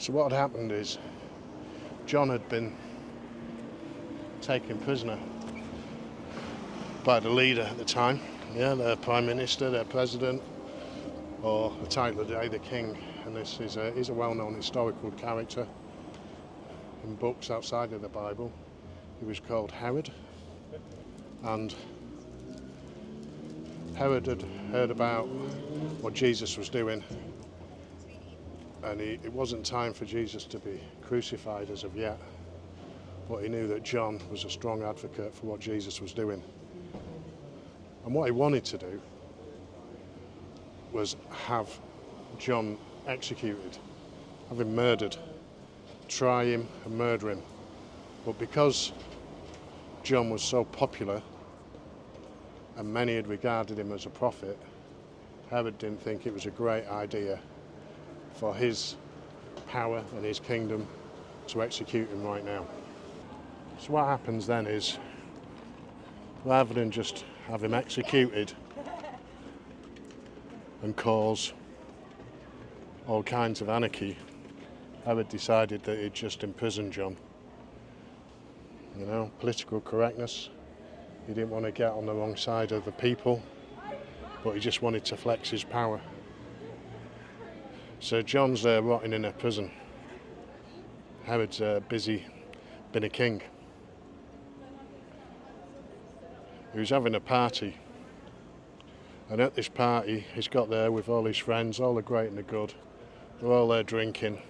So what had happened is John had been taken prisoner by the leader at the time, their prime minister, their president, or the title of the day, the king. And this is he's a well-known historical character in books outside of the Bible. He was called Herod, and Herod had heard about what Jesus was doing, and it wasn't time for Jesus to be crucified as of yet, but he knew that John was a strong advocate for what Jesus was doing. And what he wanted to do was have John executed, have him murdered, try him and murder him. But because John was so popular and many had regarded him as a prophet, Herod didn't think it was a great idea for his power and his kingdom to execute him right now. So what happens then is, rather than just have him executed and cause all kinds of anarchy, Herod decided that he'd just imprison John. You know, political correctness. He didn't want to get on the wrong side of the people, but he just wanted to flex his power. So John's there rotting in a prison. Herod's busy being a king. He was having a party, and at this party he's got there with all his friends, all the great and the good. They're all there drinking,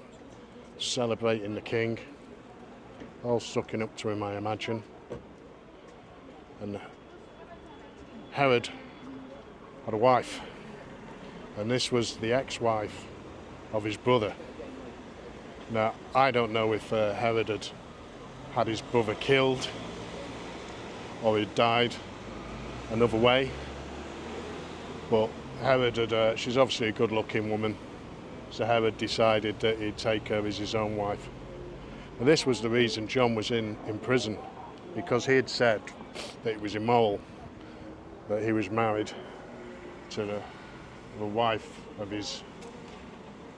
celebrating the king, all sucking up to him, I imagine. And Herod had a wife, and this was the ex-wife of his brother. Now, I don't know if Herod had his brother killed or he'd died another way, but Herod she's obviously a good-looking woman, so Herod decided that he'd take her as his own wife. And this was the reason John was in prison, because he had said that it was immoral that he was married to the wife of his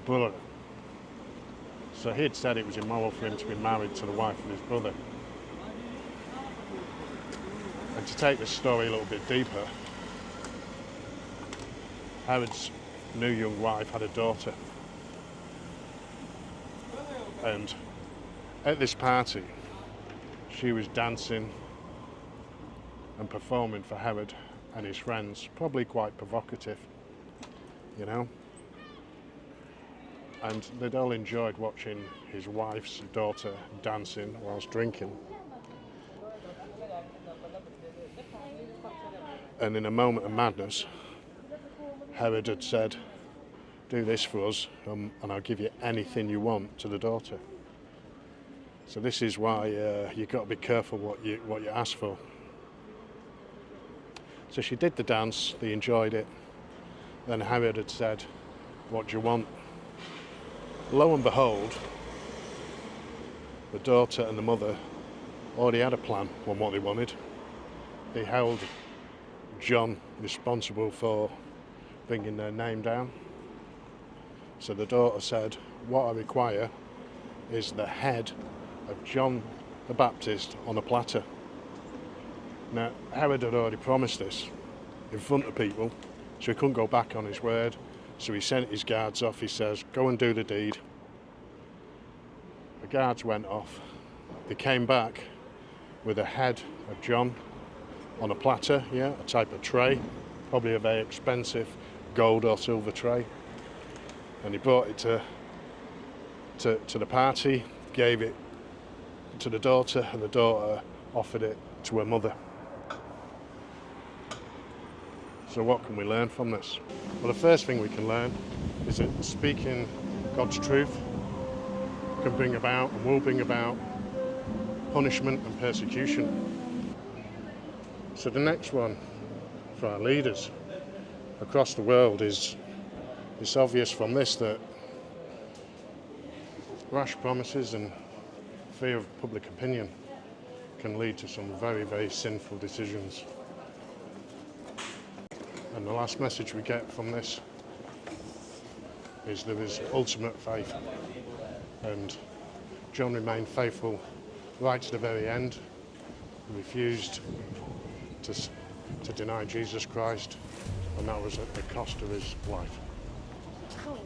brother. So he had said it was immoral for him to be married to the wife of his brother. And to take the story a little bit deeper, Herod's new young wife had a daughter. And at this party, she was dancing and performing for Herod and his friends, probably quite provocative, you know. And they'd all enjoyed watching his wife's daughter dancing whilst drinking. And in a moment of madness, Herod had said, "Do this for us, and I'll give you anything you want," to the daughter. So this is why you've got to be careful what you ask for. So she did the dance, they enjoyed it. Then Herod had said, "What do you want?" Lo and behold, the daughter and the mother already had a plan on what they wanted. They held John responsible for bringing their name down. So the daughter said, "What I require is the head of John the Baptist on a platter." Now, Herod had already promised this in front of people, so he couldn't go back on his word. So he sent his guards off. He says, "Go and do the deed." The guards went off. They came back with a head of John on a platter, a type of tray, probably a very expensive gold or silver tray. And he brought it to the party, gave it to the daughter, and the daughter offered it to her mother. So what can we learn from this? Well, the first thing we can learn is that speaking God's truth can bring about and will bring about punishment and persecution. So the next one for our leaders across the world is, it's obvious from this that rash promises and fear of public opinion can lead to some very, very sinful decisions. And the last message we get from this is there is ultimate faith. And John remained faithful right to the very end. He refused to deny Jesus Christ, and that was at the cost of his life. Oh.